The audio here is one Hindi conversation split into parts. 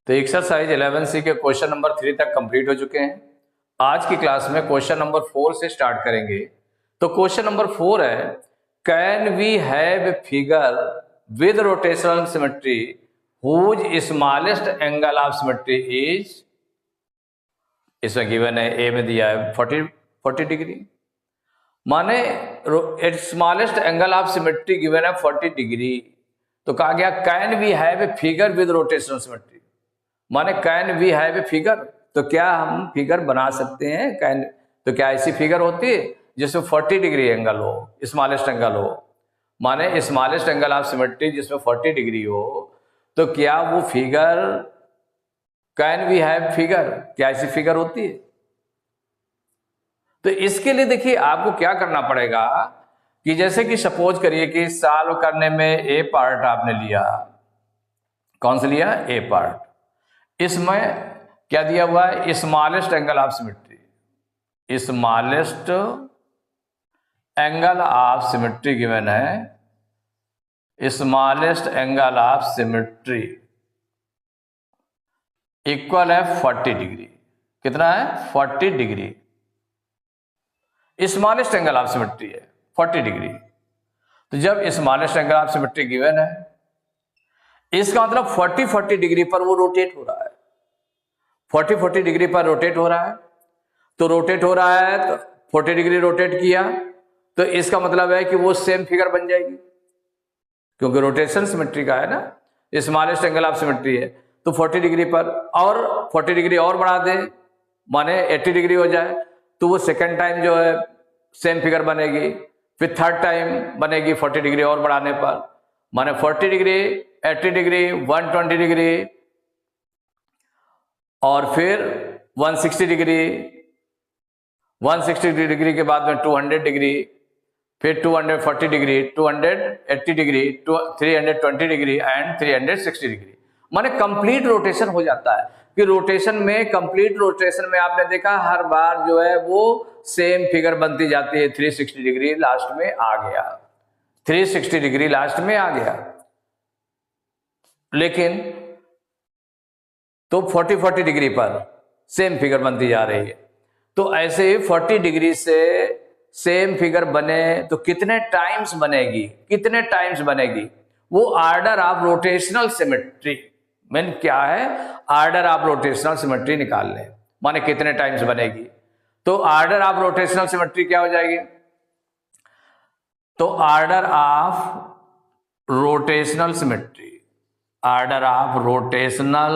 तो एक्सरसाइज 11C के क्वेश्चन नंबर 3 तक कंप्लीट हो चुके हैं। आज की क्लास में क्वेश्चन नंबर 4 से स्टार्ट करेंगे। तो क्वेश्चन नंबर 4 है, can we have figure with rotational symmetry whose smallest angle of symmetry is, इसमें गिवन है ए में दिया है 40 डिग्री, माने smallest angle of symmetry given है 40 डिग्री। तो कहा गया can we have a figure with rotational symmetry, माने can we have a figure, तो क्या हम फिगर बना सकते हैं? कैन, तो क्या ऐसी फिगर होती है जिसमें 40 डिग्री एंगल हो, स्मॉलेस्ट एंगल हो, माने स्मॉलेस्ट एंगल ऑफ सिमेट्री जिसमें 40 डिग्री हो, तो क्या वो figure, can we have figure, क्या ऐसी फिगर होती है? तो इसके लिए देखिए आपको क्या करना पड़ेगा कि जैसे कि सपोज करिए कि सॉल्व करने में ए पार्ट आपने लिया, कौन सा लिया? A part. इसमें क्या दिया हुआ है? Smallest angle of symmetry, smallest angle of symmetry given है, smallest angle of symmetry equal है 40 डिग्री। कितना है? 40 degree. Smallest angle of symmetry है 40 डिग्री। तो जब smallest angle of symmetry given है, इसका मतलब 40 डिग्री पर वो रोटेट हो रहा है, 40 डिग्री पर रोटेट हो रहा है। तो रोटेट हो रहा है तो 40 डिग्री रोटेट किया, तो इसका मतलब है कि वो सेम फिगर बन जाएगी, क्योंकि रोटेशन सिमेट्री का है ना, स्मॉलेस्ट एंगल ऑफ सिमेट्री है। तो 40 डिग्री पर और 40 डिग्री और बढ़ा दे, माने 80 डिग्री हो जाए, तो वो सेकेंड टाइम जो है सेम फिगर बनेगी। फिर थर्ड टाइम बनेगी 40 डिग्री और बढ़ाने पर, माने 40 डिग्री, 80 डिग्री, 120 डिग्री, और फिर 160 डिग्री, 160 डिग्री के बाद में 200 डिग्री, फिर 240 degree, 280 degree, 320 degree and 360 degree, माने कंप्लीट रोटेशन हो जाता है। कि रोटेशन में, कंप्लीट रोटेशन में आपने देखा हर बार जो है वो सेम फिगर बनती जाती है। 360 डिग्री लास्ट में आ गया, 360 डिग्री लास्ट में आ गया। लेकिन तो 40 डिग्री पर सेम फिगर बनती जा रही है। तो ऐसे ही 40 डिग्री से सेम फिगर बने तो कितने टाइम्स बनेगी? कितने टाइम्स बनेगी? वो order of rotational symmetry, mean क्या है? आर्डर ऑफ रोटेशनल सिमेट्री निकाल लें, माने कितने टाइम्स बनेगी। तो आर्डर ऑफ रोटेशनल सिमेट्री क्या हो जाएगी? तो order of rotational symmetry, order of rotational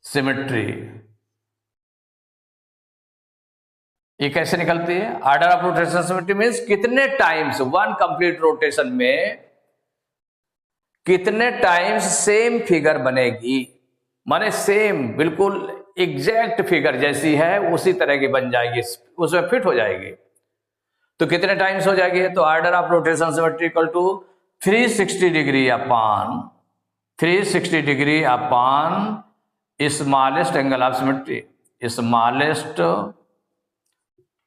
symmetry ये कैसे निकलती है? Order of rotational symmetry means कितने टाइम्स वन कंप्लीट रोटेशन में कितने टाइम्स सेम फिगर बनेगी, माने सेम बिल्कुल एग्जैक्ट फिगर जैसी है उसी तरह की बन जाएगी, उसमें फिट हो जाएगी। तो कितने टाइम्स हो जाएगी? तो order of rotational symmetry equal to 360 degree upon 360 degree upon smallest angle of symmetry, smallest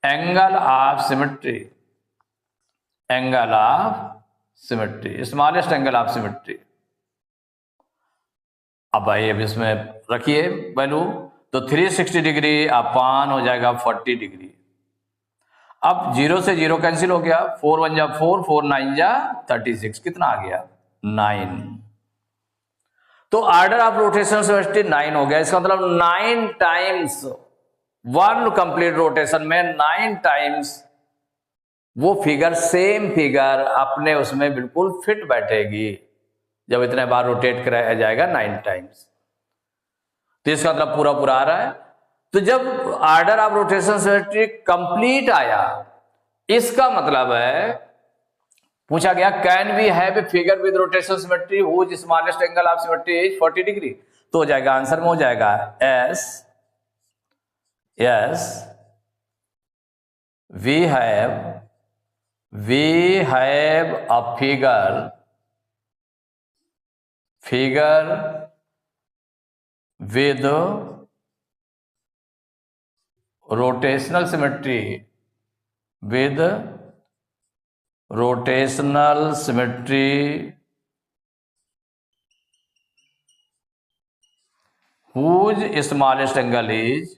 angle of symmetry, angle of symmetry, smallest angle of symmetry. अब भाई अब इसमें रखिए वैल्यू, तो 360 डिग्री अपान हो जाएगा 40 डिग्री। अब 0 से 0 कैंसिल हो गया, 4 1 जा 4, 4 9 जा 36, कितना आ गया? 9। तो आर्डर ऑफ रोटेशन सिमेट्री 9 हो गया। इसका मतलब 9 टाइम्स वन कंप्लीट रोटेशन में 9 टाइम्स वो फिगर, सेम फिगर अपने उसमें बिल्कुल फिट बैठेगी जब इतने बार रोटेट कराया जाएगा 9 टाइम्स। तो इसका मतलब पूरा पूरा आ रहा है। तो जब order of rotation symmetry complete आया, इसका मतलब है पूछा गया can we have a figure with rotational symmetry whose smallest angle of symmetry is 40 degree. तो हो जाएगा, आंसर में हो जाएगा yes, yes we have a figure with rotational symmetry, with rotational symmetry whose smallest angle is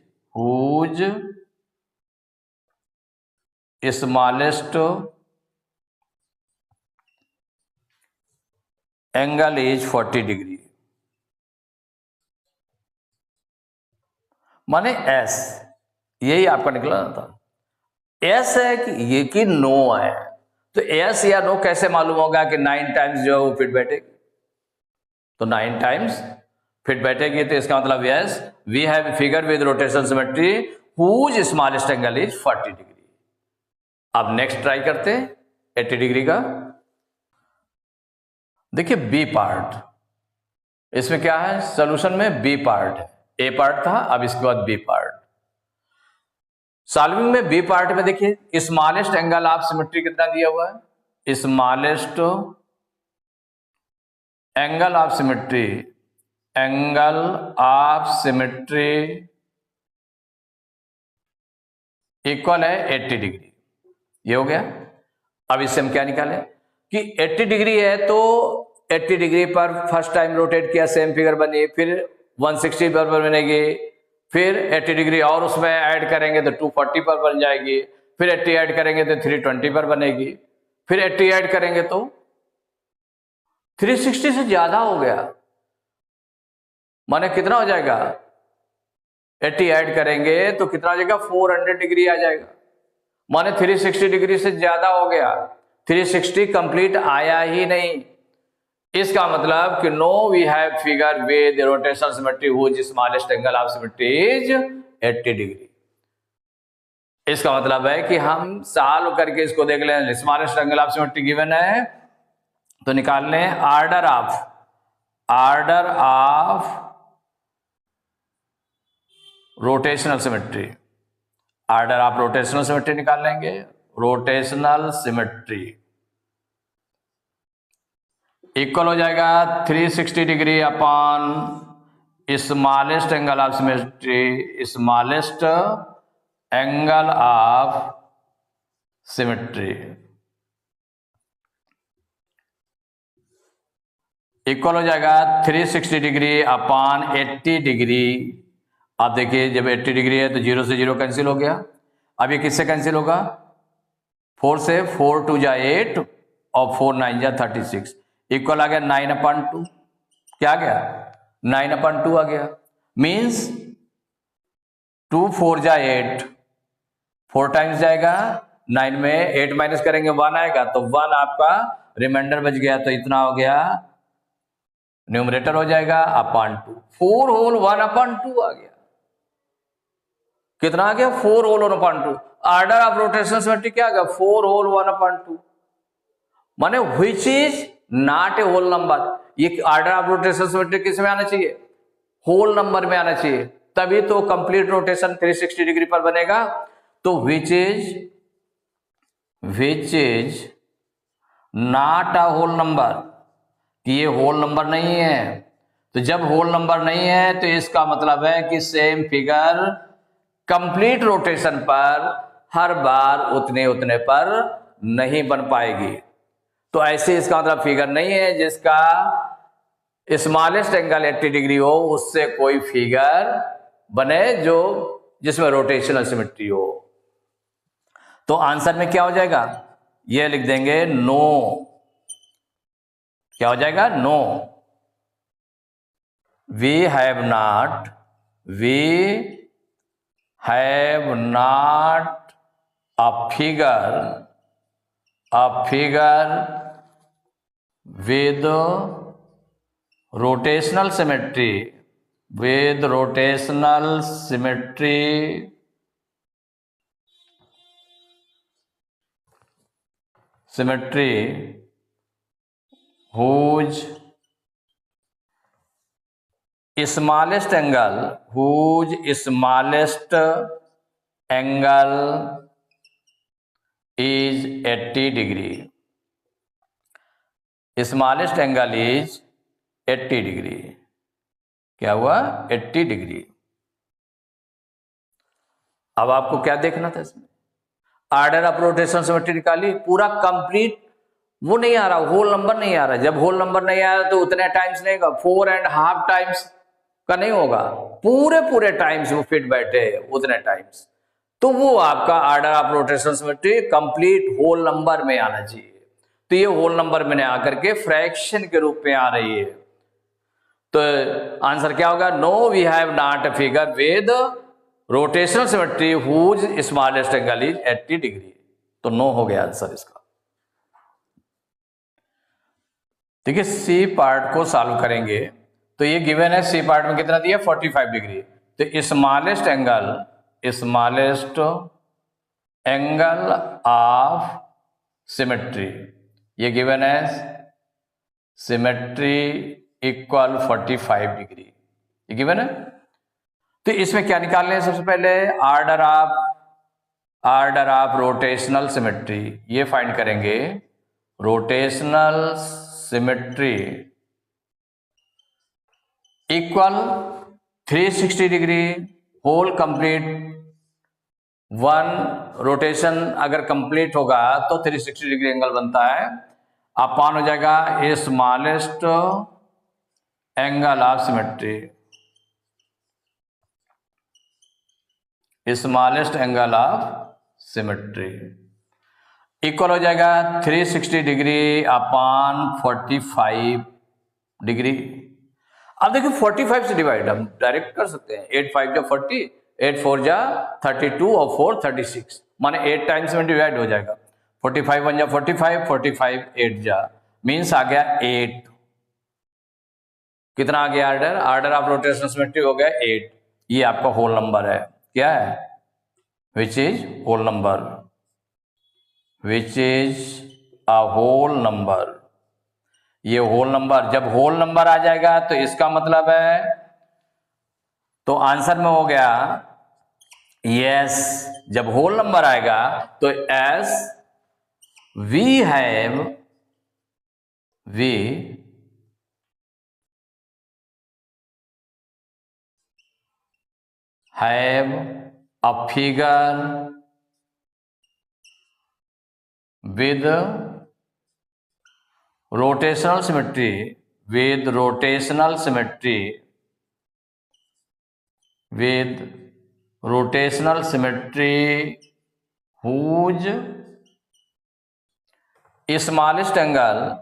smallest angle is 40 degree, माने एस, यही आपका निकला था। एस है कि ये कि नो है, तो एस या नो कैसे मालूम होगा कि 9 टाइम्स जो है वो फिट बैठेगी, तो 9 टाइम्स फिट बैठेगी, तो इसका मतलब yes we have figure with rotation symmetry whose smallest angle is 40 degree. अब नेक्स्ट ट्राई करते हैं 80 डिग्री का। देखिए बी पार्ट, इसमें क्या है सॉल्यूशन में बी पार्ट है, ए पार्ट था, अब इसके बाद बी पार्ट। सॉल्विंग में बी पार्ट में देखिए स्मॉलेस्ट एंगल ऑफ सिमेट्री कितना दिया हुआ है, smallest angle of symmetry, angle of symmetry equal है 80 डिग्री, ये हो गया। अब इससे हम क्या निकालें कि 80 डिग्री है तो 80 डिग्री पर फर्स्ट टाइम रोटेट किया सेम फिगर बनी, फिर 160 पर बनेगी, फिर 80 डिग्री और उसमें ऐड करेंगे तो 240 पर बन जाएगी, फिर 80 ऐड करेंगे तो 320 पर बनेगी, फिर 80 ऐड करेंगे तो 360 से ज्यादा हो गया, माने कितना हो जाएगा 80 ऐड करेंगे तो कितना हो जाएगा 400 डिग्री आ जाएगा, माने 360 डिग्री से ज्यादा हो गया, 360 कंप्लीट आया ही नहीं। इसका मतलब कि no we have figure with rotational symmetry whose smallest angle of symmetry is 80 degree. इसका मतलब है कि हम सॉल्व करके इसको देख लें, smallest angle of symmetry given है तो निकाल लें order of rotational symmetry, order of rotational symmetry निकाल लेंगे, रोटेशनल सिमेट्री इक्वल हो जाएगा 360 degree upon smallest angle of symmetry, smallest angle of symmetry equal हो जाएगा 360 डिग्री अपॉन 80 डिग्री। अब देखिए जब 80 डिग्री है तो 0 से 0 कैंसिल हो गया, अब ये किससे कैंसिल होगा 4 से, 4 2 जा 8 और 4 9 जा 36, इक्वल आ गया 9/2, क्या आ गया 9/2 आ गया, मीन्स 2 4 जा 8, 4 टाइम्स जाएगा 9 में 8 माइनस करेंगे 1 आएगा, तो 1 आपका रिमाइंडर बच गया, तो इतना हो गया न्यूमरेटर हो जाएगा अपॉन 2, 4 होल 1/2 आ गया, कितना आ गया 4 whole 1/2। Order of rotation symmetry क्या आ गया 4 होल 1/2, माने which is not a whole number. ये ऑर्डर ऑफ रोटेशन सिमेट्री किस में आना चाहिए होल नंबर में आना चाहिए, तभी तो कंप्लीट रोटेशन 360 डिग्री पर बनेगा। तो which is not a whole number, कि ये होल नंबर नहीं है, तो जब होल नंबर नहीं है तो इसका मतलब है कि सेम फिगर कंप्लीट रोटेशन पर हर बार उतने पर नहीं बन पाएगी। तो ऐसे इसका मतलब फिगर नहीं है जिसका स्मॉलेस्ट एंगल 80 डिग्री हो, उससे कोई फिगर बने जो जिसमें रोटेशनल सिमेट्री हो। तो आंसर में क्या हो जाएगा, ये लिख देंगे नो, क्या हो जाएगा no, we have not a figure with rotational symmetry whose smallest angle is 80 degree, smallest angle is 80 degree, क्या हुआ 80 डिग्री। अब आपको क्या देखना था इसमें, ऑर्डर ऑफ रोटेशन सिमेट्री निकाली, पूरा कंप्लीट वो नहीं आ रहा, होल नंबर नहीं आ रहा, जब होल नंबर नहीं आ रहा तो उतने टाइम्स नहीं होगा 4.5 टाइम्स का नहीं होगा, पूरे पूरे टाइम्स वो फिट बैठे उतने टाइम्स, तो वो आपका order of rotation symmetry complete whole number में आना चाहिए। तो ये होल नंबर में आकर के फ्रैक्शन के रूप में आ रही है। तो आंसर क्या होगा? No we have not a figure with rotational symmetry whose smallest angle is 80 degree. तो नो हो गया आंसर इसका। ठीक है, सी पार्ट को सॉल्व करेंगे। तो ये गिवन है, सी पार्ट में कितना दिया? 45 डिग्री। तो स्मॉलेस्ट एंगल ऑफ सिमेट्री ये गिवन है, सिमेट्री इक्वल 45 डिग्री, ये गिवन है। तो इसमें क्या निकालने हैं? सबसे पहले ऑर्डर ऑफ रोटेशनल सिमेट्री, ये फाइंड करेंगे। Rotational symmetry equal 360 degree whole complete, one rotation अगर कंप्लीट होगा तो 360 डिग्री एंगल बनता है। अपॉन हो जाएगा smallest angle of symmetry, smallest angle of symmetry equal हो जाएगा 360 डिग्री अपॉन 45 डिग्री। अब देखिए 45 से डिवाइड हम डायरेक्ट कर सकते हैं। 8 5 जा 40, 8 4 जा 32 और 4 36, माने 8 टाइम्स में डिवाइड हो जाएगा। 45 1 जा 45, 45 8 जा मीन्स आ गया 8। कितना आ गया ऑर्डर ऑफ रोटेशनल सिमेट्री हो गया 8। ये आपका होल नंबर है। क्या है? Which is whole number, which is a whole number. ये होल नंबर, जब होल नंबर आ जाएगा तो इसका मतलब है, तो आंसर में हो गया यस। जब होल नंबर आएगा तो S V have a figure with rotational symmetry, whose smallest angle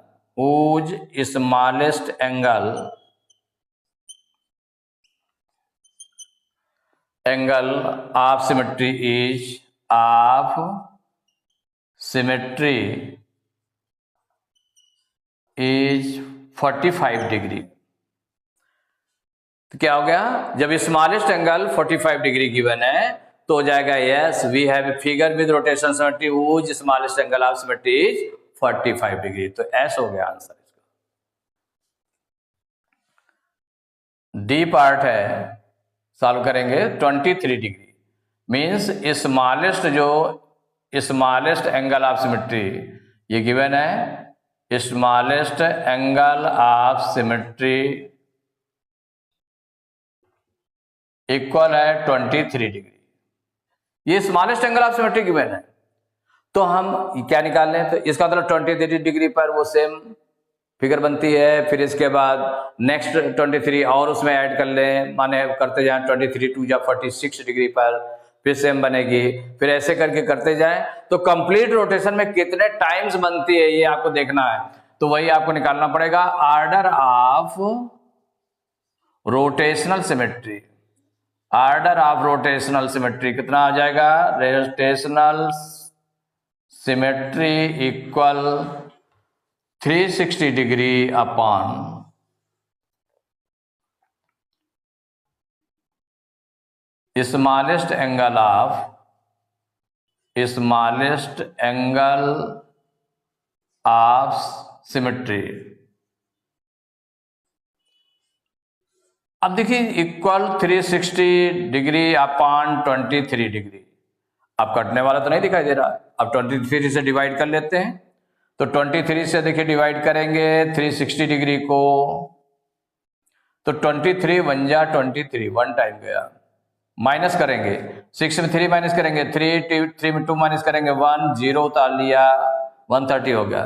of symmetry is is 45 degree. तो क्या हो गया? जब स्मॉलेस्ट एंगल 45 डिग्री गिवन है तो हो जाएगा yes we have a figure with rotation symmetry whose smallest angle of symmetry is 45 degree. तो एस हो गया आंसर इसका। डी पार्ट है, सॉल्व करेंगे। 23 degree means smallest angle of symmetry ये गिवन है। Smallest angle of symmetry equal है 23 डिग्री। ये smallest angle of symmetry given है, तो हम क्या निकाल लें? तो इसका मतलब 23 डिग्री पर वो सेम फिगर बनती है। फिर इसके बाद नेक्स्ट 23 और उसमें ऐड कर लें, माने करते जाएं 23 2 जा 46 डिग्री पर फिर सेम बनेगी। फिर ऐसे करके करते जाएं तो कंप्लीट रोटेशन में कितने टाइम्स बनती है ये आपको देखना है। तो वही आपको निकालना पड़ेगा। ऑर्डर ऑफ रोटेशनल सिमेट्री कितना आ जाएगा? Rotational symmetry equal 360 degree upon smallest angle of symmetry. अब देखिए इक्वल 360 डिग्री अपॉन 23 डिग्री। अब कटने वाला तो नहीं दिखाई दे रहा। अब 23 से डिवाइड कर लेते हैं। तो 23 से देखिए डिवाइड करेंगे 360 डिग्री को, तो 23 1 जा 23, 1 टाइम गया। माइनस करेंगे 6 में 3 माइनस करेंगे 3 में 2 माइनस करेंगे 1, 0 उतार लिया 130 हो गया।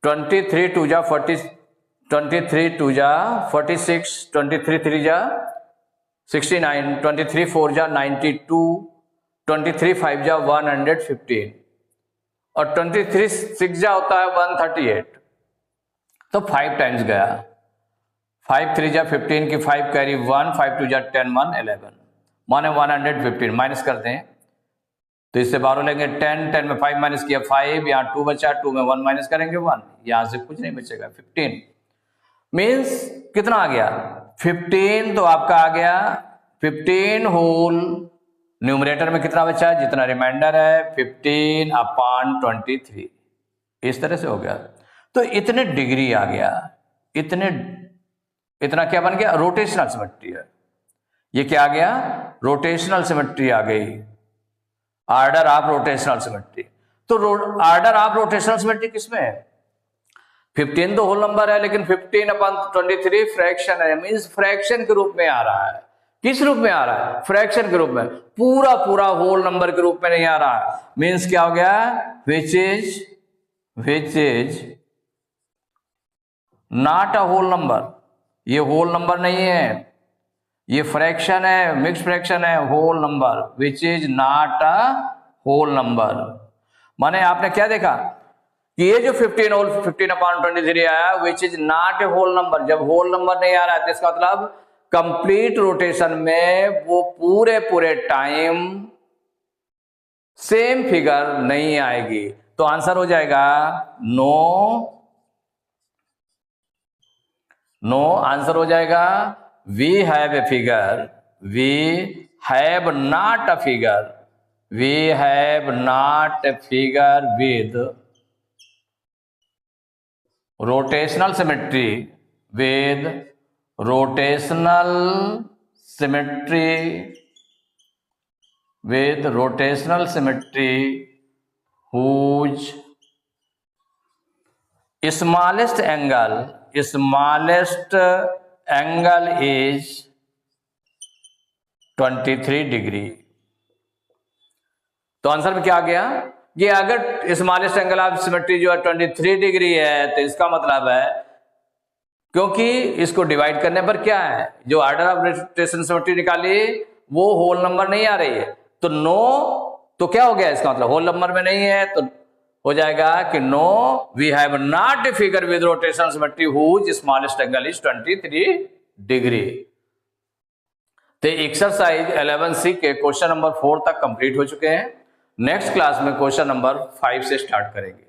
23 2 जा 23 2 जा 46, 23 3 जा 69, 23 4 जा 92, 23 5 जा 115 और 23 6 जा होता है 138। तो 5 टाइम्स गया, 5 3 जा 15 की 5 कैरी 1, 5 2 जा 10 1 11 माने 115। माइनस करते हैं तो इससे बाहर लेंगे 10, 10 में 5 माइनस किया 5, यहाँ 2 बचा, 2 में 1 माइनस करेंगे 1, यहां से कुछ नहीं बचेगा 15। मीन्स कितना आ गया 15, तो आपका आ गया 15 होल, न्यूमरेटर में कितना बचा जितना रिमाइंडर है 15/23, इस तरह से हो गया। तो इतने डिग्री आ गया, इतना क्या बन गया, रोटेशनल सिमेट्री है। ये क्या आ गया, रोटेशनल सिमेट्री आ गई, आर्डर ऑफ रोटेशनल सिमेट्री। तो आर्डर ऑफ रोटेशनल सिमेट्री किसमें है, 15 तो होल नंबर है, लेकिन 15/23 फ्रैक्शन है, मींस फ्रैक्शन के रूप में आ रहा है। किस रूप में आ रहा है, फ्रैक्शन के रूप में, पूरा पूरा होल नंबर के रूप में नहीं आ रहा है। मींस क्या हो गया, which is not a whole number, ये होल नंबर नहीं है, ये फ्रैक्शन है, मिक्स फ्रैक्शन है, whole number, which is not a whole number. माने आपने क्या देखा कि ये जो 15/23 आया which is not a whole number. जब होल नंबर नहीं आ रहा है तो इसका मतलब कंप्लीट रोटेशन में वो पूरे टाइम सेम फिगर नहीं आएगी। तो आंसर हो जाएगा नो आंसर हो जाएगा we have a figure, we have not a figure, we have not a figure with rotational symmetry, with rotational symmetry, with rotational symmetry whose smallest angle is 23 degree. तो आंसर में क्या आ गया, ये अगर स्मॉलेस्ट एंगल ऑफ सिमेट्री जो है 23 डिग्री है, तो इसका मतलब है क्योंकि इसको डिवाइड करने पर क्या है, जो ऑर्डर ऑफ रोटेशन सिमेट्री निकाली वो होल नंबर नहीं आ रही है, तो नो, तो क्या हो गया इसका मतलब होल नंबर में नहीं है, तो हो जाएगा कि no we have not a figure with rotational symmetry whose smallest angle is 23 degree. तो एक्सरसाइज 11C के क्वेश्चन नंबर 4 तक कंप्लीट हो चुके हैं। नेक्स्ट क्लास में क्वेश्चन नंबर 5 से स्टार्ट करेंगे।